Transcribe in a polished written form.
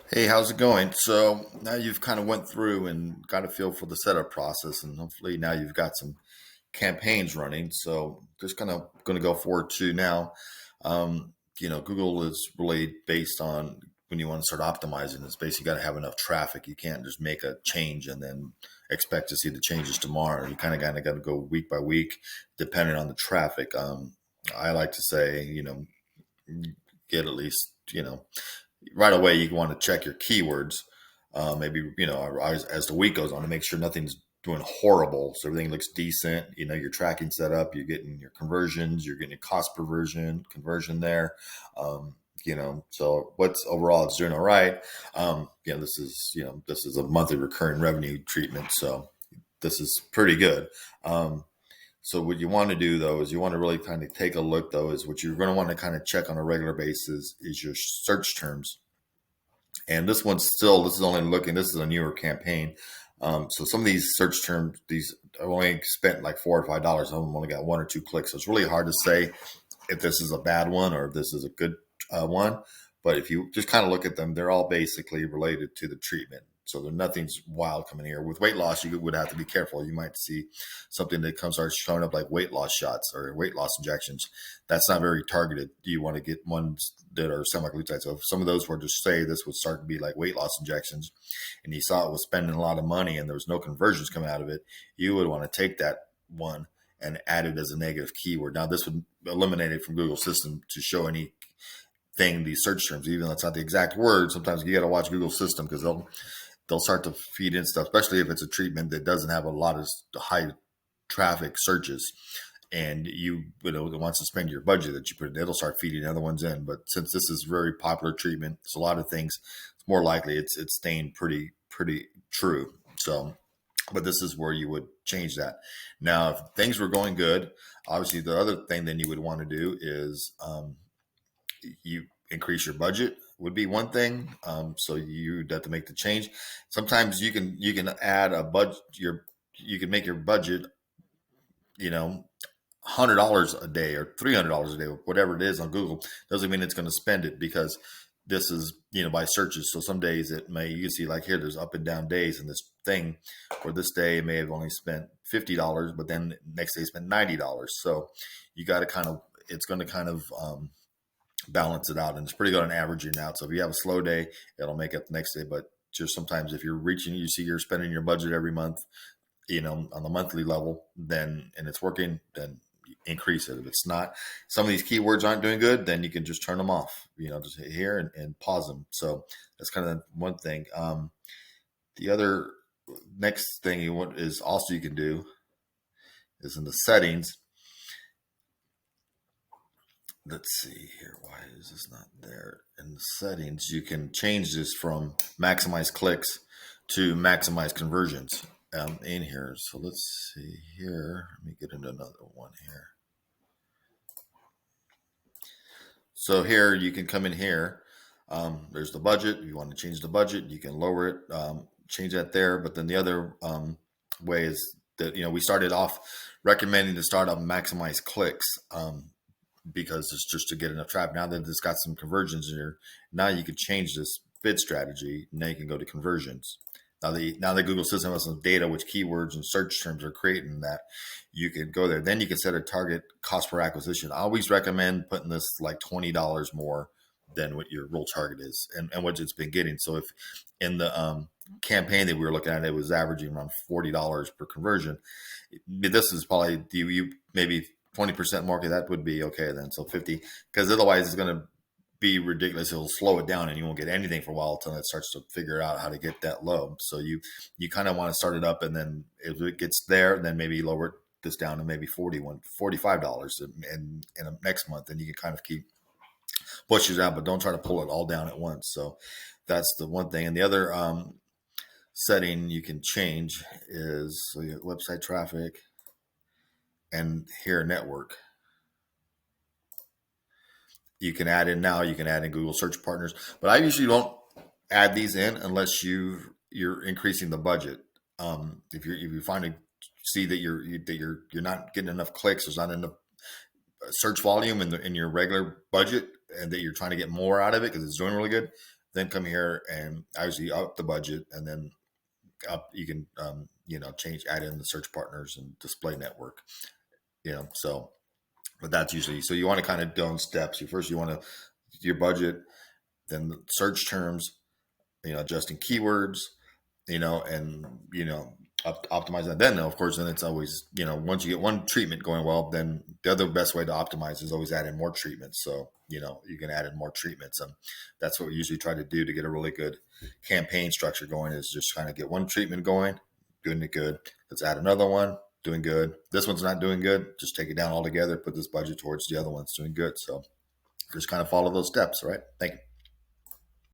Hey, how's it going? So now you've kind of went through and got a feel for the setup process, and hopefully now you've got some campaigns running. So just kind of going to go forward to now. Google is really based on when you want to start optimizing. It's basically got to have enough traffic. You can't just make a change and then expect to see the changes tomorrow. You kind of got to go week by week, depending on the traffic. I like to say, get at least, right away you want to check your keywords. Maybe as the week goes on to make sure nothing's doing horrible, so everything looks decent. Your tracking set up, you're getting your conversions, you're getting your cost per conversion there. So what's overall it's doing all right. This is a monthly recurring revenue treatment, so this is pretty good. So what you want to do though is you want to really kind of take a look though is what you're going to want to kind of check on a regular basis is your search terms. And this is only looking, this is a newer campaign. So some of these search terms, these I only spent like $4 or $5. I've only got one or two clicks. So it's really hard to say if this is a bad one or if this is a good one. But if you just kind of look at them, they're all basically related to the treatment. So there's nothing's wild coming here. With weight loss, you would have to be careful. You might see something that starts showing up like weight loss shots or weight loss injections. That's not very targeted. You want to get ones that are semaglutide. So if some of those were to say this would start to be like weight loss injections, and you saw it was spending a lot of money and there was no conversions coming out of it, you would want to take that one and add it as a negative keyword. Now this would eliminate it from Google system to show any thing, these search terms, even though it's not the exact word. Sometimes you got to watch Google system because they'll start to feed in stuff, especially if it's a treatment that doesn't have a lot of high traffic searches, and it wants to spend your budget that you put in, it'll start feeding other ones in. But since this is very popular treatment, it's a lot of things. It's more likely it's staying pretty true. So, but this is where you would change that. Now, if things were going good, obviously the other thing then you would want to do is you increase your budget would be one thing. So you'd have to make the change. Sometimes you can add a budget. You can make your budget, $100 a day or $300 a day, whatever it is on Google. Doesn't mean it's going to spend it because this is by searches. So some days you can see like here there's up and down days in this thing where this day may have only spent $50, but then next day spent $90. So you got to it's going to balance it out, and it's pretty good on averaging out. So if you have a slow day, it'll make it the next day. But just sometimes if you see you're spending your budget every month, on the monthly level, then and it's working, then increase it. If it's not, some of these keywords aren't doing good, then you can just turn them off. Just hit here and pause them. So that's kind of one thing. The other next thing you want is also you can do is in the settings. Let's see here. Why is this not there? In the settings, you can change this from maximize clicks to maximize conversions in here. So let's see here. Let me get into another one here. So here you can come in here. There's the budget. If you want to change the budget, you can lower it, change that there. But then the other way is that, we started off recommending to start off maximize clicks. Because it's just to get enough traffic. Now that it's got some conversions in here, now you could change this bid strategy. Now you can go to conversions. Now the Google system has some data, which keywords and search terms are creating that you can go there. Then you can set a target cost per acquisition. I always recommend putting this like $20 more than what your real target is and what it's been getting. So if in the campaign that we were looking at, it was averaging around $40 per conversion. This is probably you maybe 20% market, that would be okay then. So 50, because otherwise it's going to be ridiculous. It'll slow it down and you won't get anything for a while until it starts to figure out how to get that low. So you kind of want to start it up, and then if it gets there, then maybe lower this down to maybe $45 in next month, and you can kind of keep pushing it out, but don't try to pull it all down at once. So that's the one thing. And the other setting you can change is, so you have website traffic, and here network. You can add in Google search partners, but I usually don't add these in unless you're increasing the budget. If you see that you're not getting enough clicks, there's not enough search volume in your regular budget, and that you're trying to get more out of it because it's doing really good, then come here and obviously up the budget, and then up you can add in the search partners and display network. So but that's usually, so you want to kind of go in steps. First you want to your budget, then the search terms, adjusting keywords, and optimize that. Then of course, then it's always, once you get one treatment going well, then the other best way to optimize is always add in more treatments. So you can add in more treatments, and that's what we usually try to do to get a really good campaign structure going, is just kind of get one treatment going, doing it good. Let's add another one, doing good. This one's not doing good, just take it down altogether, put this budget towards the other one's doing good. So just kind of follow those steps. Right? Thank you.